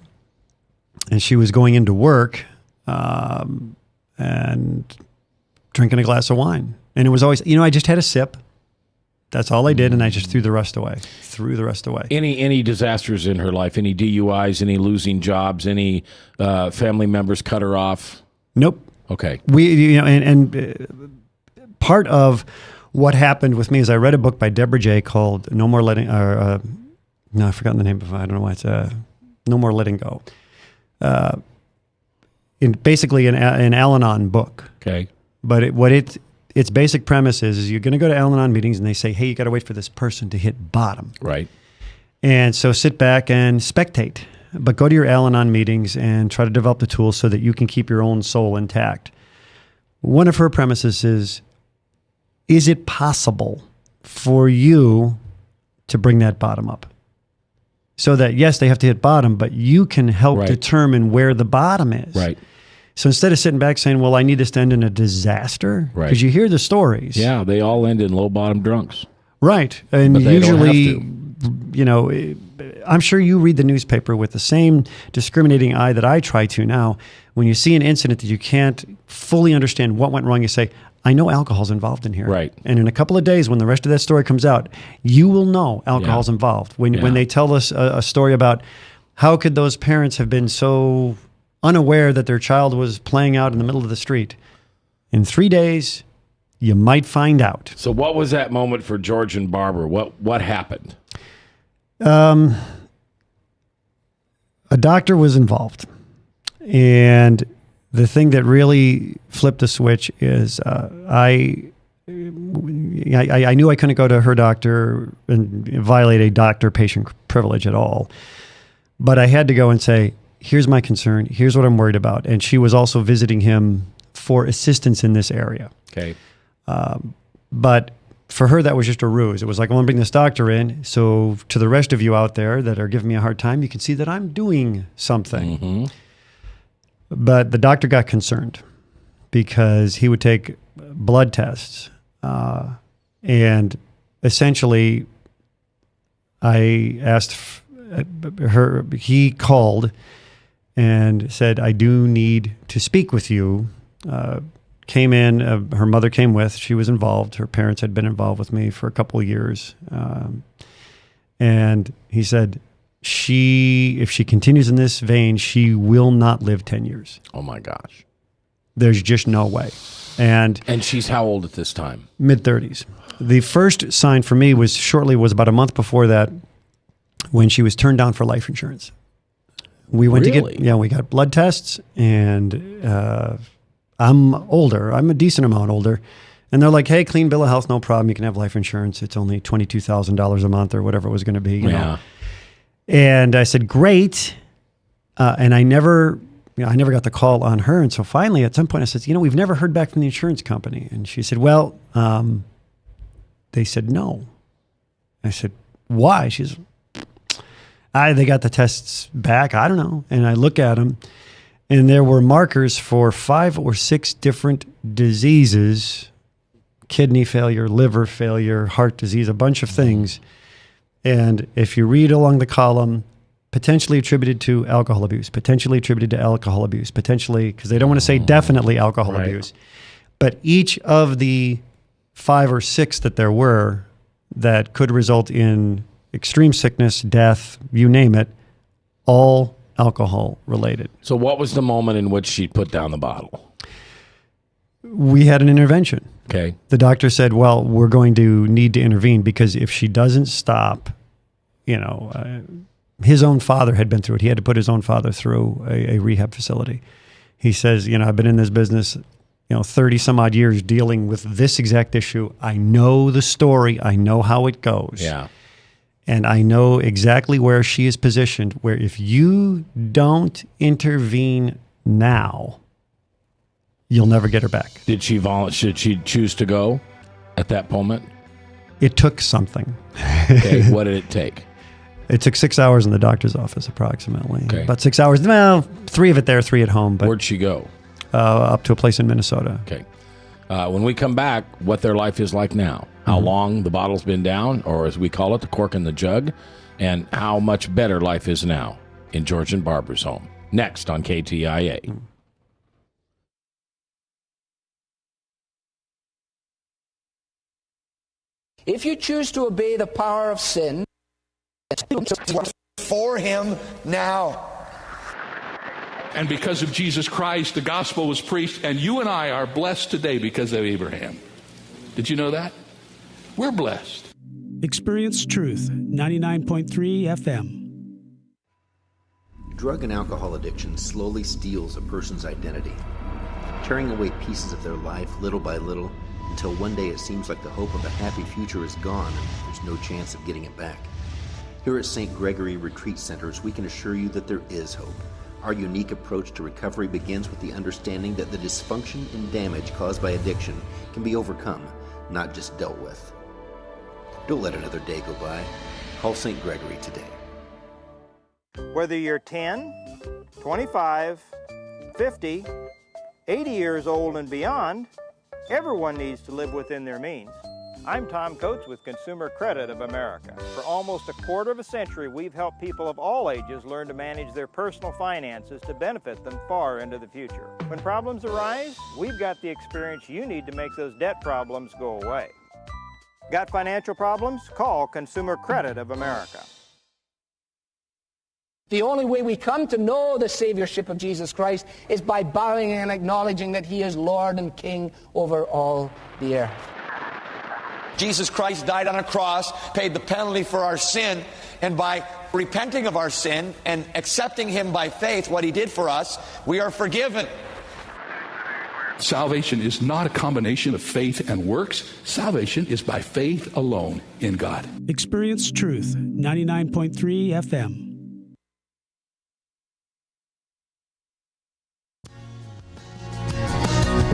And she was going into work and drinking a glass of wine. And it was always, I just had a sip. That's all I did, and I just threw the rest away. Any disasters in her life? Any DUIs? Any losing jobs? Any family members cut her off? Nope. Okay. Part of what happened with me is I read a book by Deborah J. called No More Letting, I've forgotten the name of it. I don't know why it's No More Letting Go. Basically an Al-Anon book. Okay. But its basic premise is you're going to go to Al-Anon meetings and they say, hey, you got to wait for this person to hit bottom. Right. And so sit back and spectate. But go to your Al-Anon meetings and try to develop the tools so that you can keep your own soul intact. One of her premises is it possible for you to bring that bottom up? So that, yes, they have to hit bottom, but you can help determine where the bottom is. Right. So instead of sitting back saying, well, I need this to end in a disaster, because you hear the stories. Yeah, they all end in low-bottom drunks. Right. And but they usually, don't have to. I'm sure you read the newspaper with the same discriminating eye that I try to now. When you see an incident that you can't fully understand what went wrong, you say, I know alcohol's involved in here. Right. And in a couple of days, when the rest of that story comes out, you will know alcohol's involved. When they tell us a story about how could those parents have been so unaware that their child was playing out in the middle of the street, in 3 days, you might find out. So what was that moment for George and Barbara? What happened? A doctor was involved. And the thing that really flipped the switch is I knew I couldn't go to her doctor and violate a doctor-patient privilege at all. But I had to go and say, here's my concern. Here's what I'm worried about. And she was also visiting him for assistance in this area. Okay. But for her, that was just a ruse. It was like, I want to bring this doctor in. So to the rest of you out there that are giving me a hard time, you can see that I'm doing something. Mm-hmm. But the doctor got concerned because he would take blood tests. And essentially, I asked her, he called and said, I do need to speak with you. Came in, her mother came with, she was involved. Her parents had been involved with me for a couple of years. And he said, if she continues in this vein, she will not live 10 years. Oh my gosh. There's just no way. And she's how old at this time? Mid-30s. The first sign for me was about a month before that when she was turned down for life insurance. We went we got blood tests, and I'm older. I'm a decent amount older. And they're like, hey, clean bill of health, no problem. You can have life insurance. It's only $22,000 a month or whatever it was going to be. You know? And I said, great. And I never got the call on her. And so finally, at some point, I said, we've never heard back from the insurance company. And she said, well, they said no. I said, why? She's, they got the tests back. I don't know. And I look at them, and there were markers for 5 or 6 different diseases, kidney failure, liver failure, heart disease, a bunch of things. And if you read along the column, potentially attributed to alcohol abuse, potentially attributed to alcohol abuse, potentially, because they don't want to say definitely alcohol abuse. But each of the 5 or 6 that there were that could result in extreme sickness, death, you name it, all alcohol related. So what was the moment in which she put down the bottle? We had an intervention. Okay. The doctor said, well, we're going to need to intervene because if she doesn't stop, his own father had been through it. He had to put his own father through a rehab facility. He says, I've been in this business, 30 some odd years dealing with this exact issue. I know the story. I know how it goes. Yeah. And I know exactly where she is positioned, where if you don't intervene now, you'll never get her back. Did she choose to go at that moment? It took something. Okay, what did it take? It took 6 hours in the doctor's office, approximately. Okay. About 6 hours. Well, 3 of it there, 3 at home. But where'd she go? Up to a place in Minnesota. Okay. When we come back, what their life is like now. How long the bottle's been down, or as we call it, the cork in the jug, and how much better life is now in George and Barbara's home. Next on KTIA. If you choose to obey the power of sin, for him now. And because of Jesus Christ, the gospel was preached, and you and I are blessed today because of Abraham. Did you know that? We're blessed. Experience Truth, 99.3 FM. Drug and alcohol addiction slowly steals a person's identity, tearing away pieces of their life little by little until one day it seems like the hope of a happy future is gone and there's no chance of getting it back. Here at St. Gregory Retreat Centers, we can assure you that there is hope. Our unique approach to recovery begins with the understanding that the dysfunction and damage caused by addiction can be overcome, not just dealt with. Don't let another day go by. Call St. Gregory today. Whether you're 10, 25, 50, 80 years old and beyond, everyone needs to live within their means. I'm Tom Coates with Consumer Credit of America. For almost a quarter of a century, we've helped people of all ages learn to manage their personal finances to benefit them far into the future. When problems arise, we've got the experience you need to make those debt problems go away. Got financial problems? Call Consumer Credit of America. the only way we come to know the Saviorship of Jesus Christ is by bowing and acknowledging that he is Lord and King over all the earth. Jesus Christ died on a cross, paid the penalty for our sin, and by repenting of our sin and accepting him by faith, what he did for us, we are forgiven. Salvation is not a combination of faith and works. Salvation is by faith alone in God. Experience Truth, 99.3 FM.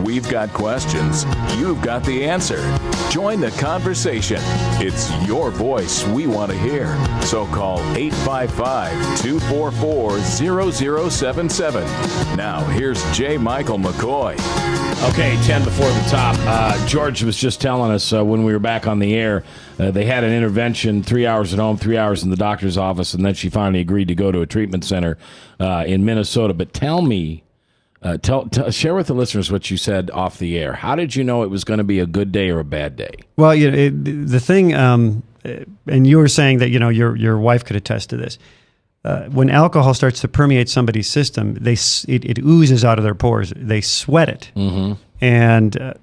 We've got questions. You've got the answer. Join the conversation. It's your voice we want to hear. So call 855-244-0077. Now, here's J. Michael McCoy. Okay, 10 before the top. George was just telling us when we were back on the air, they had an intervention, 3 hours at home, 3 hours in the doctor's office, and then she finally agreed to go to a treatment center in Minnesota. But tell me, share with the listeners what you said off the air. How did you know it was going to be a good day or a bad day? Well, the thing, and you were saying that your wife could attest to this. When alcohol starts to permeate somebody's system, it oozes out of their pores. They sweat it, mm-hmm. And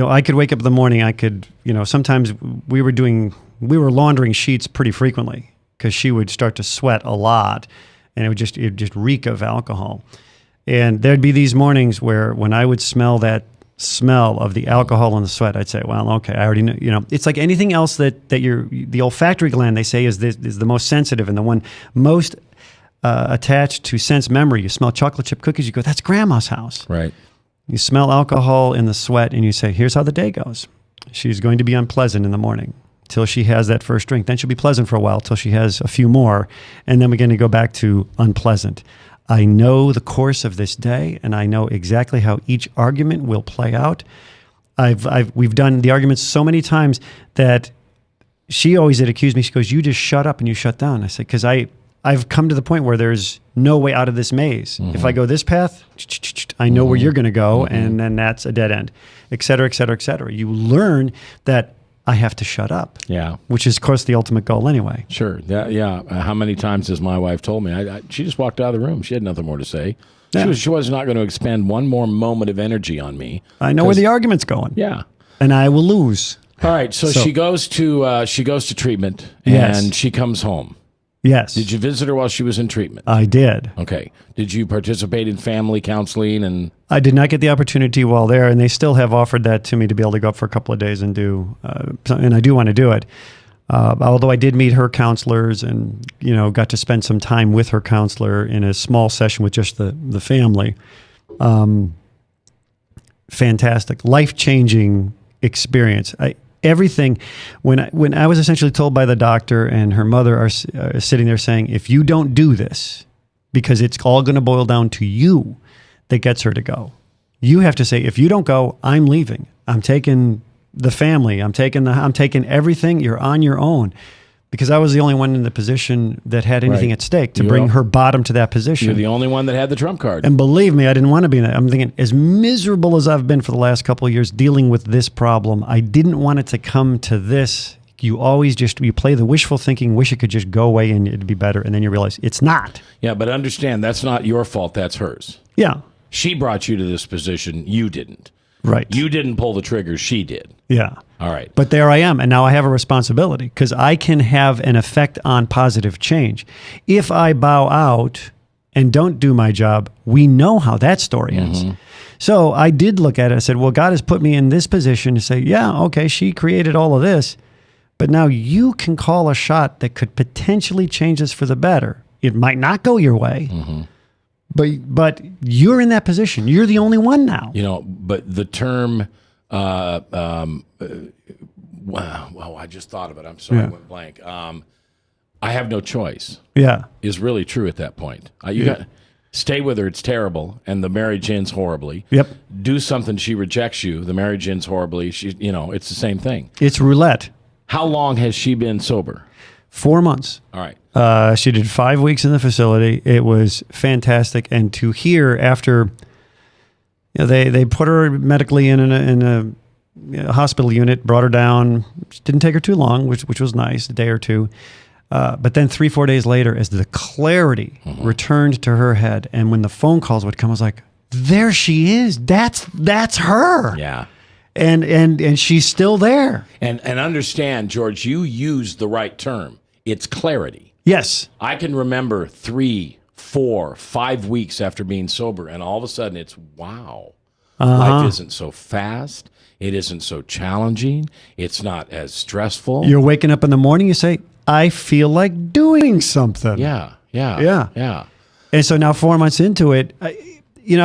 I could wake up in the morning. I could, sometimes we were laundering sheets pretty frequently because she would start to sweat a lot, and it would just reek of alcohol. And there'd be these mornings where when I would smell that smell of the alcohol and the sweat, I'd say, well, okay, I already know. It's like anything else that the olfactory gland, they say, is the most sensitive and the one most attached to sense memory. You smell chocolate chip cookies, you go, that's grandma's house. Right. You smell alcohol in the sweat and you say, here's how the day goes. She's going to be unpleasant in the morning till she has that first drink. Then she'll be pleasant for a while till she has a few more. And then we're going to go back to unpleasant. I know the course of this day, and I know exactly how each argument will play out. We've done the arguments so many times that she always had accused me. She goes, "You just shut up and you shut down." I said, "Because I've come to the point where there's no way out of this maze. Mm-hmm. If I go this path, I know where you're going to go, mm-hmm. and then that's a dead end, et cetera, et cetera, et cetera." You learn that I have to shut up. Yeah. Which is, of course, the ultimate goal anyway. Sure. Yeah. How many times has my wife told me? She just walked out of the room. She had nothing more to say. Yeah. She was not going to expend one more moment of energy on me. I know where the argument's going. Yeah. And I will lose. All right. So she goes to treatment, yes. And she comes home. Yes. Did you visit her while she was in treatment? I did. Okay. Did you participate in family counseling? And I did not get the opportunity while there, and they still have offered that to me to be able to go up for a couple of days and do, and I do want to do it. Although I did meet her counselors and, got to spend some time with her counselor in a small session with just the family. Fantastic, life-changing experience. Everything, when I was essentially told by the doctor and her mother are sitting there saying, if you don't do this, because it's all going to boil down to you that gets her to go. You have to say, if you don't go, I'm leaving. I'm taking the family. I'm taking everything. You're on your own. Because I was the only one in the position that had anything at stake to bring her bottom to that position. You're the only one that had the trump card. And believe me, I didn't want to be in that. I'm thinking, as miserable as I've been for the last couple of years dealing with this problem, I didn't want it to come to this you always you play the wishful thinking, wish it could just go away and it'd be better. And then you realize it's not. Yeah, but understand, that's not your fault. That's hers. Yeah. She brought you to this position. You didn't. Right. You didn't pull the trigger. She did. Yeah. All right. But there I am. And now I have a responsibility because I can have an effect on positive change. If I bow out and don't do my job, we know how that story ends. So I did look at it. I said, well, God has put me in this position to say, yeah, okay, she created all of this, but now you can call a shot that could potentially change this for the better. It might not go your way, but you're in that position. You're the only one now. You know, but the term, wow, I just thought of it. I'm sorry, I went blank. I have no choice. Yeah. Is really true at that point. You got stay with her, it's terrible, and the marriage ends horribly. Yep. Do something, she rejects you, the marriage ends horribly. It's the same thing. It's roulette. How long has she been sober? 4 months. All right. She did 5 weeks in the facility. It was fantastic. And to hear after, they put her medically in a hospital unit, brought her down. It didn't take her too long, which was nice, a day or two. But then 3-4 days later, as the clarity returned to her head, and when the phone calls would come, I was like, there she is. That's her. Yeah. And she's still there. And understand, George, you used the right term. It's clarity. Yes. I can remember 3, 4, 5 weeks after being sober, and all of a sudden it's, wow. Life isn't so fast. It isn't so challenging. It's not as stressful. You're waking up in the morning, you say, I feel like doing something. Yeah. And so now 4 months into it, I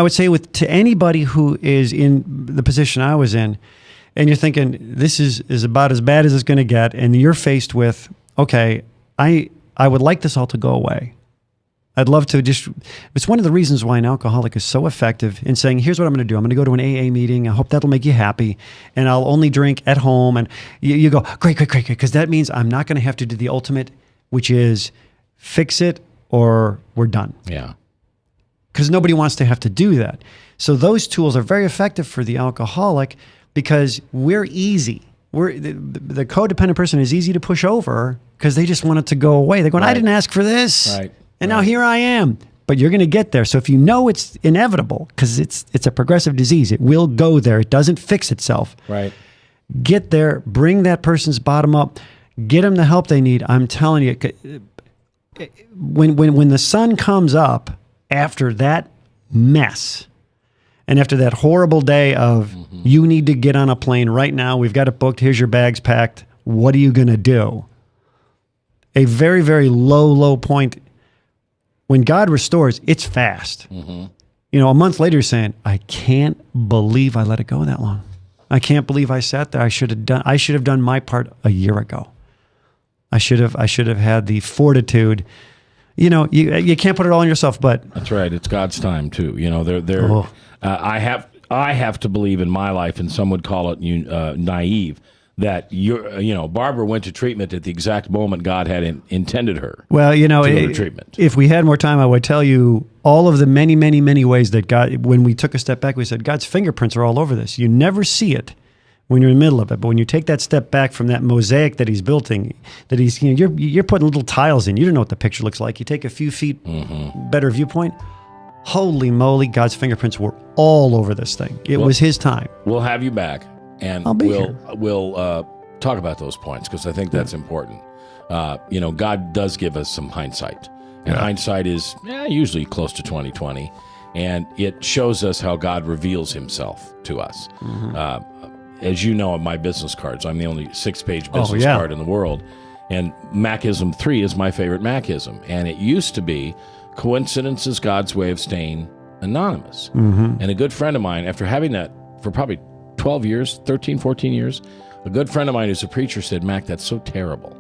would say to anybody who is in the position I was in, and you're thinking, this is about as bad as it's going to get, and you're faced with, okay, I would like this all to go away. I'd love to it's one of the reasons why an alcoholic is so effective in saying, here's what I'm going to do. I'm going to go to an AA meeting. I hope that'll make you happy. And I'll only drink at home. And you go, great. Because that means I'm not going to have to do the ultimate, which is fix it or we're done. Yeah. Because nobody wants to have to do that. So those tools are very effective for the alcoholic because we're easy. The codependent person is easy to push over because they just want it to go away. They're going, I didn't ask for this. Right. And now here I am. But you're going to get there. So if you know it's inevitable, because it's a progressive disease, it will go there. It doesn't fix itself. Right. Get there. Bring that person's bottom up. Get them the help they need. I'm telling you, when the sun comes up after that mess, and after that horrible day of you need to get on a plane right now, we've got it booked, here's your bags packed, what are you going to do? A very, very low point. When God restores, it's fast. A month later, you're saying, I can't believe I let it go that long. I can't believe I sat there. I should have done my part a year ago. I should have had the fortitude. You can't put it all on yourself, but that's right. It's God's time too. I have to believe in my life, and some would call it naive, that Barbara went to treatment at the exact moment God had intended her. Well, to go to treatment. If we had more time, I would tell you all of the many, many, many ways that God, when we took a step back, we said, God's fingerprints are all over this. You never see it when you're in the middle of it. But when you take that step back from that mosaic that he's building, that he's, you're putting little tiles in. You don't know what the picture looks like. You take a few feet better viewpoint. Holy moly, God's fingerprints were all over this thing. It was his time. We'll have you back, and we'll talk about those points because I think that's important. God does give us some hindsight, and hindsight is usually close to 20/20, and it shows us how God reveals himself to us. As you know, on my business cards, I'm the only 6-page business card in the world, and Machism 3 is my favorite Machism, and it used to be coincidence is God's way of staying anonymous. And a good friend of mine, after having that for probably 12 years, 13, 14 years, a good friend of mine who's a preacher said, Mac, that's so terrible.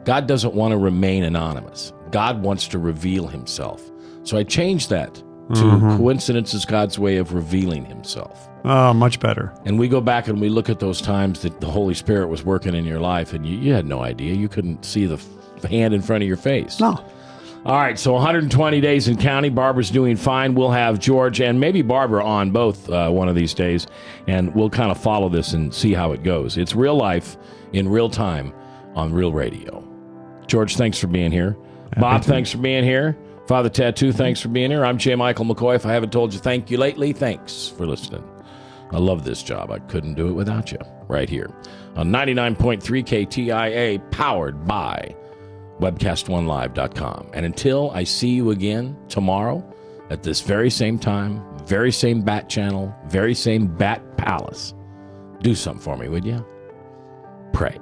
God doesn't want to remain anonymous. God wants to reveal himself. So I changed that to coincidence is God's way of revealing himself. Oh, much better. And we go back and we look at those times that the Holy Spirit was working in your life, and you had no idea. You couldn't see the hand in front of your face. No. All right, so 120 days in counting. Barbara's doing fine. We'll have George and maybe Barbara on both one of these days, and we'll kind of follow this and see how it goes. It's real life in real time on Real Radio. George, thanks for being here. Bob, thanks for being here. Father Tattoo, thanks for being here. I'm J. Michael McCoy. If I haven't told you thank you lately, thanks for listening. I love this job. I couldn't do it without you. Right here on 99.3 KTIA, powered by webcastonelive.com. And until I see you again tomorrow at this very same time, very same Bat Channel, very same Bat Palace, do something for me, would you? Pray.